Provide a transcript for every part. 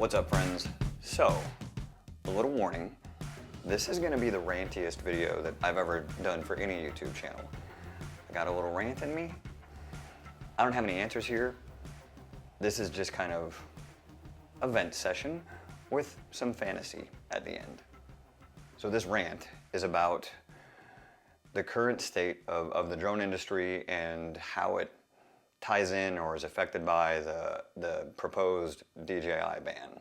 What's up, friends? So, a little warning, this is gonna be the rantiest video that I've ever done for any YouTube channel. I got a little rant in me. I don't have any answers here. This is just kind of a vent session with some fantasy at the end. So this rant is about the current state of the drone industry and how it ties in or is affected by the proposed DJI ban.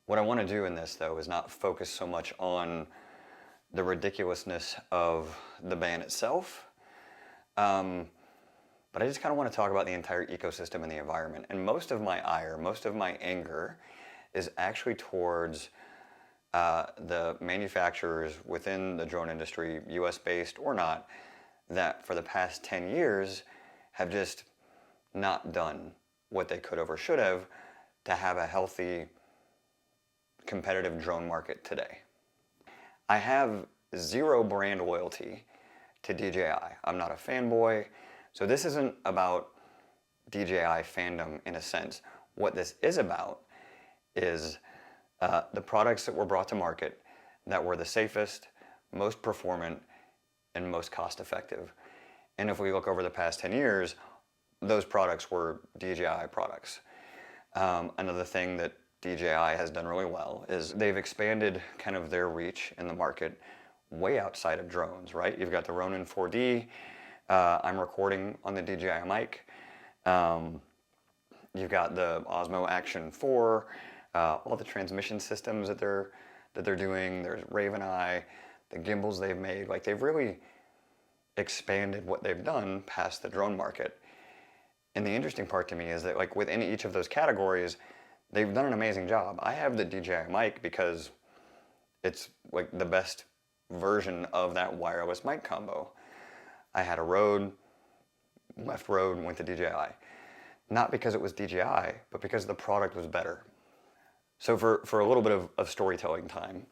What I want to do in this, though, is not focus so much on the ridiculousness of the ban itself, but I just kind of want to talk about the entire ecosystem and the environment. And most of my ire, most of my anger is actually towards the manufacturers within the drone industry, US-based or not, that for the past 10 years have just not done what they could have or should have to have a healthy, competitive drone market today. I have zero brand loyalty to DJI. I'm not a fanboy, so this isn't about DJI fandom in a sense. What this is about is the products that were brought to market that were the safest, most performant, and most cost-effective. And if we look over the past 10 years, those products were DJI products. Another thing that DJI has done really well is they've expanded kind of their reach in the market way outside of drones, right? You've got the Ronin 4D. I'm recording on the DJI mic. You've got the Osmo Action 4, all the transmission systems that they're doing. There's Raven Eye, the gimbals they've made. Like, they've really expanded what they've done past the drone market. And the interesting part to me is that, like, within each of those categories, they've done an amazing job. I have the DJI mic because it's like the best version of that wireless mic combo. I had a Rode, left Rode, went to DJI. Not because it was DJI, but because the product was better. So for a little bit of storytelling time,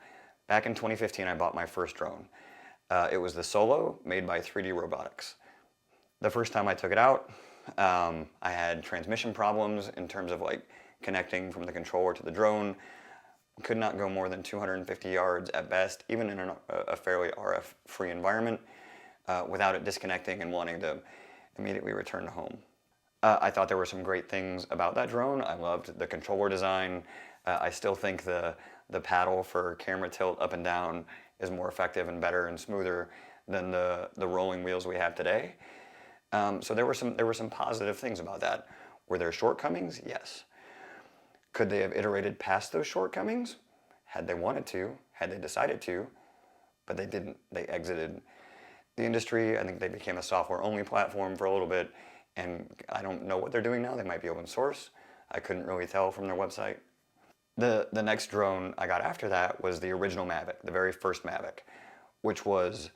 back in 2015, I bought my first drone. It was the Solo, made by 3D Robotics. The first time I took it out, I had transmission problems in terms of like connecting from the controller to the drone. Could not go more than 250 yards at best, even in a fairly RF-free environment, without it disconnecting and wanting to immediately return to home. I thought there were some great things about that drone. I loved the controller design. I still think the paddle for camera tilt up and down is more effective and better and smoother than the rolling wheels we have today. So there were some positive things about that. Were there shortcomings? Yes. Could they have iterated past those shortcomings? Had they wanted to, had they decided to, but they didn't. They exited the industry. I think they became a software-only platform for a little bit, and I don't know what they're doing now. They might be open source. I couldn't really tell from their website. The next drone I got after that was the original Mavic, the very first Mavic, which was,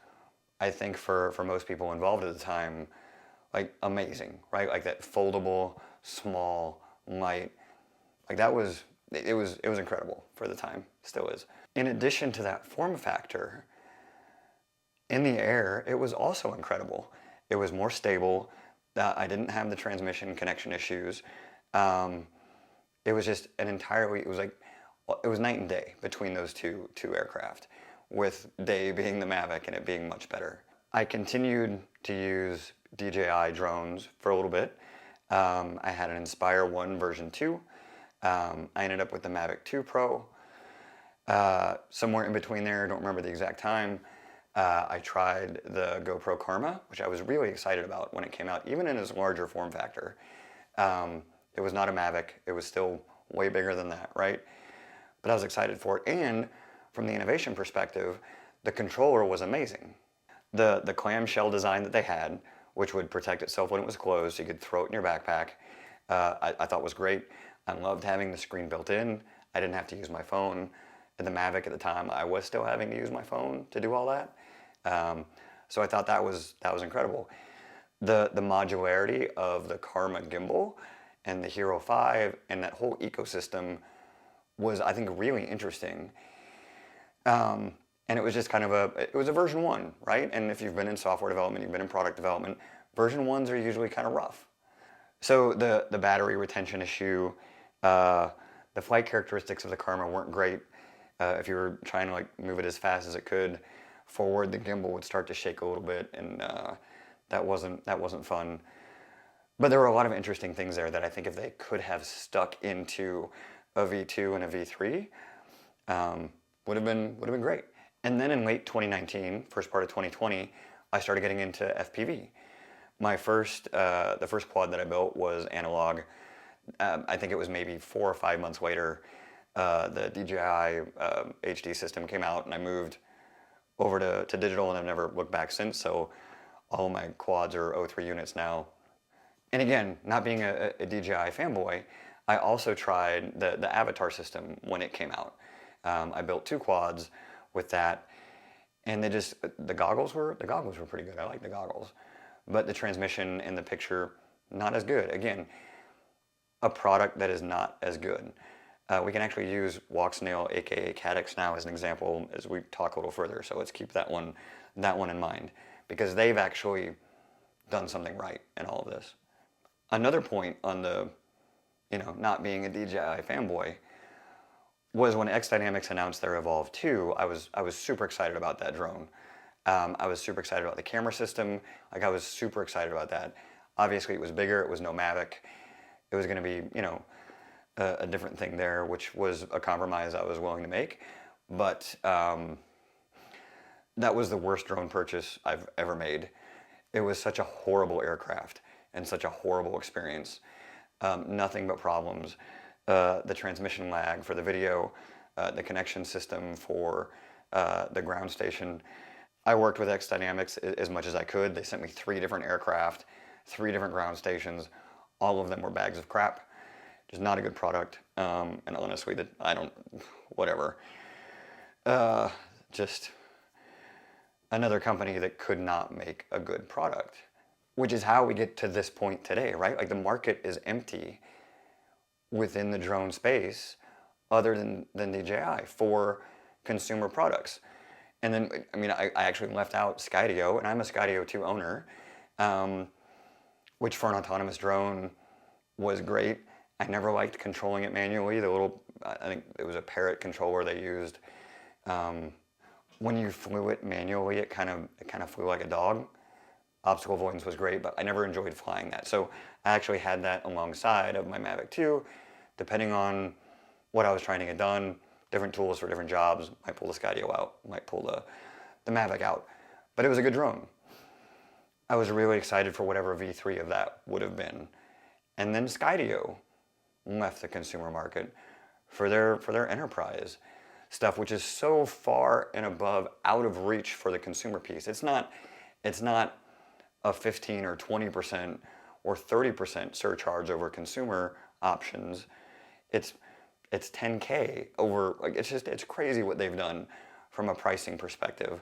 I think for most people involved at the time, like amazing, right? Like that foldable, small, light, like it was incredible for the time, still is. In addition to that form factor, in the air, it was also incredible. It was more stable. I didn't have the transmission connection issues. It was just it was night and day between those two aircraft, with day being the Mavic and it being much better. I continued to use DJI drones for a little bit. I had an Inspire 1 version 2. I ended up with the Mavic 2 Pro. Somewhere in between there, I don't remember the exact time, I tried the GoPro Karma, which I was really excited about when it came out, even in its larger form factor. It was not a Mavic. It was still way bigger than that, right? But I was excited for it. And from the innovation perspective, the controller was amazing. The clamshell design that they had, which would protect itself when it was closed, so you could throw it in your backpack, I thought was great. I loved having the screen built in. I didn't have to use my phone. And the Mavic at the time, I was still having to use my phone to do all that. So I thought that was incredible. The modularity of the Karma gimbal and the Hero 5 and that whole ecosystem was, I think, really interesting. And it was just kind of it was a version 1, right? And if you've been in software development, you've been in product development, version 1s are usually kind of rough. So the battery retention issue, The flight characteristics of the Karma weren't great. If you were trying to like move it as fast as it could forward, the gimbal would start to shake a little bit, and that wasn't fun. But there were a lot of interesting things there that I think if they could have stuck into a V2 and a V3, would have been great. And then in late 2019, first part of 2020, I started getting into FPV. The first quad that I built was analog. I think it was maybe 4 or 5 months later, the DJI HD system came out, and I moved over to digital, and I've never looked back since. So all my quads are O3 units now. And again, not being a DJI fanboy, I also tried the Avatar system when it came out. I built 2 quads with that, and the goggles were pretty good. I like the goggles, but the transmission and the picture not as good. Again, a product that is not as good. We can actually use Walksnail, aka Caddx, now as an example as we talk a little further. So let's keep that one in mind, because they've actually done something right in all of this. Another point on the, not being a DJI fanboy was when X Dynamics announced their Evolve 2. I was super excited about that drone. I was super excited about the camera system. Like, I was super excited about that. Obviously, it was bigger. It was no Mavic. It was going to be, a different thing there, which was a compromise I was willing to make. But that was the worst drone purchase I've ever made. It was such a horrible aircraft and such a horrible experience. Nothing but problems. The transmission lag for the video, the connection system for the ground station. I worked with X Dynamics as much as I could. They sent me 3 different aircraft, 3 different ground stations. All of them were bags of crap. Just not a good product. And honestly, whatever. Just another company that could not make a good product. Which is how we get to this point today, right? Like, the market is empty within the drone space other than DJI for consumer products. And then, I actually left out Skydio, and I'm a Skydio 2 owner, which for an autonomous drone was great. I never liked controlling it manually. I think it was a Parrot controller they used. When you flew it manually, it kind of flew like a dog. Obstacle avoidance was great, but I never enjoyed flying that. So I actually had that alongside of my Mavic 2, depending on what I was trying to get done. Different tools for different jobs. Might pull the Skydio out, might pull the Mavic out. But it was a good drone. I was really excited for whatever V3 of that would have been. And then Skydio left the consumer market for their enterprise stuff, which is so far and above out of reach for the consumer piece. It's not a 15 or 20% or 30% surcharge over consumer options. It's 10K over, like, it's crazy what they've done from a pricing perspective.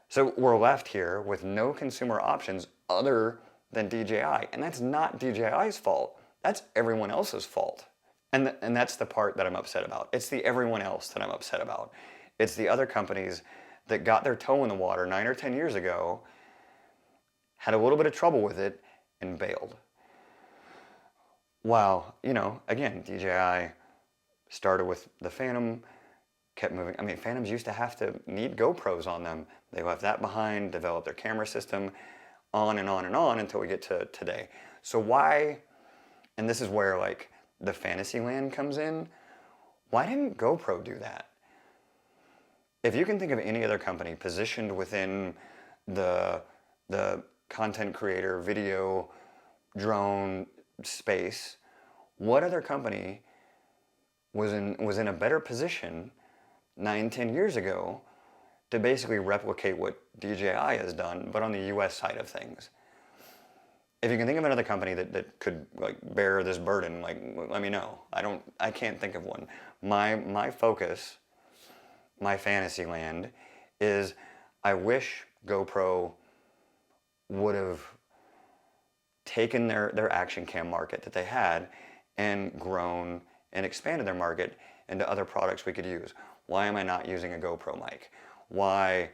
So we're left here with no consumer options other than DJI, and that's not DJI's fault. That's everyone else's fault. And that's the part that I'm upset about. It's the everyone else that I'm upset about. It's the other companies that got their toe in the water 9 or 10 years ago, had a little bit of trouble with it, and bailed. While, again, DJI started with the Phantom, kept moving. Phantoms used to have to need GoPros on them. They left that behind, developed their camera system, on and on and on until we get to today. So why, and this is where, like, the fantasy land comes in, why didn't GoPro do that? If you can think of any other company positioned within the content creator, video, drone space, what other company was in a better position 9, 10 years ago to basically replicate what DJI has done, but on the US side of things? If you can think of another company that could, like, bear this burden, like, let me know. I can't think of one. My focus, my fantasy land, is I wish GoPro would have taken their action cam market that they had and grown and expanded their market into other products we could use. Why am I not using a GoPro mic? Why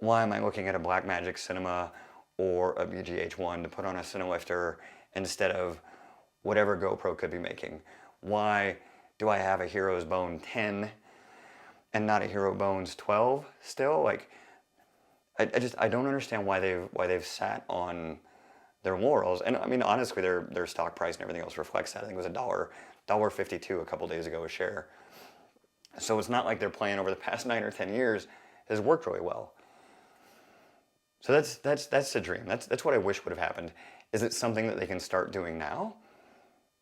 am I looking at a Blackmagic Cinema or a BGH1 to put on a Cinelifter instead of whatever GoPro could be making? Why do I have a Hero's Bone 10 and not a Hero Bones 12 still? Like, I don't understand why they've sat on their laurels. And I mean, honestly, their stock price and everything else reflects that. I think it was $1.52 a couple days ago a share. So it's not like their plan over the past 9 or 10 years has worked really well. So that's the dream. That's what I wish would have happened. Is it something that they can start doing now?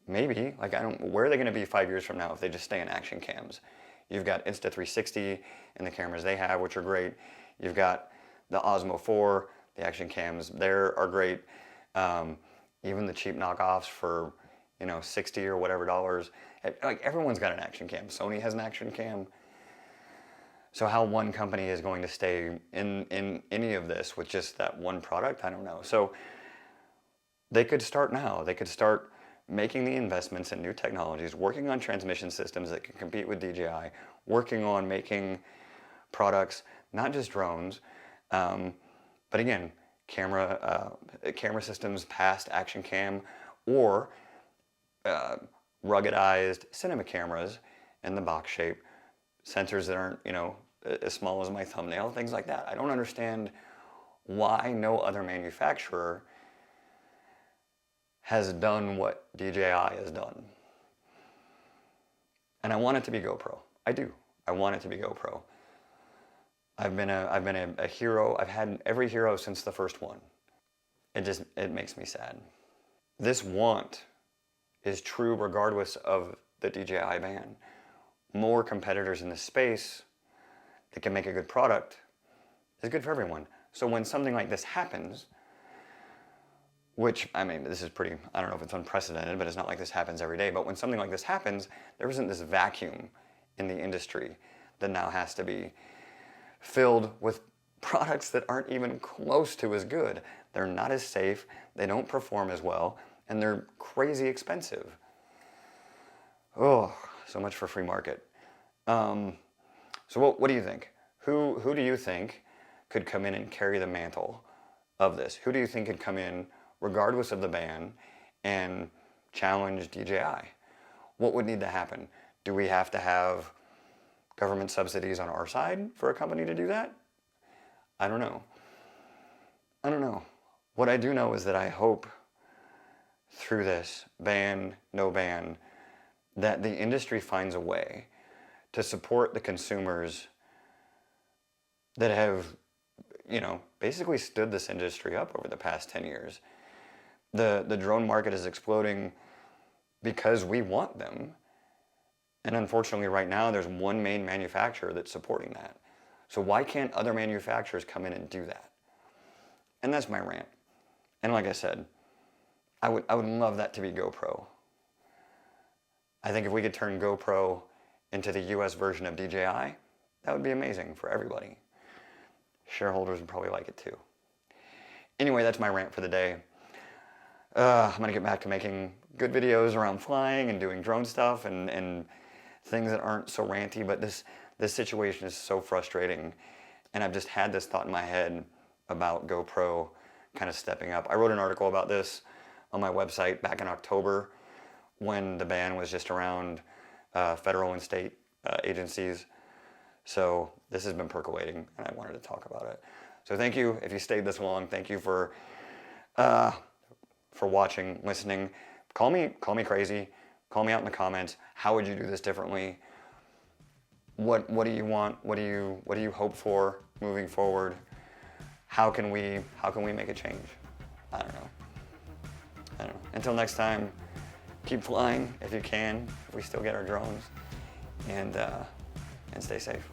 Maybe. Like, where are they going to be 5 years from now if they just stay in action cams? You've got Insta360 and the cameras they have, which are great. You've got the Osmo 4, the action cams there are great. Even the cheap knockoffs for, $60 or whatever dollars. Like, everyone's got an action cam. Sony has an action cam. So how one company is going to stay in any of this with just that one product, I don't know. So they could start now. They could start making the investments in new technologies, working on transmission systems that can compete with DJI, working on making products, not just drones, but again, camera systems past action cam, or ruggedized cinema cameras in the box shape, sensors that aren't, as small as my thumbnail, things like that. I don't understand why no other manufacturer has done what DJI has done. And I want it to be GoPro. I do. I want it to be GoPro. I've been a hero. I've had every hero since the first one. It makes me sad. This want is true regardless of the DJI ban. More competitors in this space that can make a good product is good for everyone. So when something like this happens, which, I mean, this is pretty, I don't know if it's unprecedented, but it's not like this happens every day. But when something like this happens, there isn't this vacuum in the industry that now has to be filled with products that aren't even close to as good. They're not as safe, they don't perform as well, and they're crazy expensive. Oh, so much for free market. So what do you think? Who do you think could come in and carry the mantle of this? Who do you think could come in, regardless of the ban, and challenge DJI? What would need to happen? Do we have to have government subsidies on our side for a company to do that? I don't know. What I do know is that I hope through this, ban, no ban, that the industry finds a way to support the consumers that have, basically stood this industry up over the past 10 years. The drone market is exploding because we want them. And unfortunately right now there's one main manufacturer that's supporting that. So why can't other manufacturers come in and do that? And that's my rant. And like I said, I would love that to be GoPro. I think if we could turn GoPro into the US version of DJI, that would be amazing for everybody. Shareholders would probably like it too. Anyway, that's my rant for the day. I'm gonna get back to making good videos around flying and doing drone stuff and things that aren't so ranty, but this situation is so frustrating. And I've just had this thought in my head about GoPro kind of stepping up. I wrote an article about this on my website back in October when the ban was just around federal and state agencies. So this has been percolating and I wanted to talk about it. So thank you if you stayed this long. Thank you for watching, listening. Call me crazy. Call me out in the comments. How would you do this differently? What do you want? What do you hope for moving forward? How can we make a change? I don't know. Until next time, keep flying if you can, if we still get our drones, and stay safe.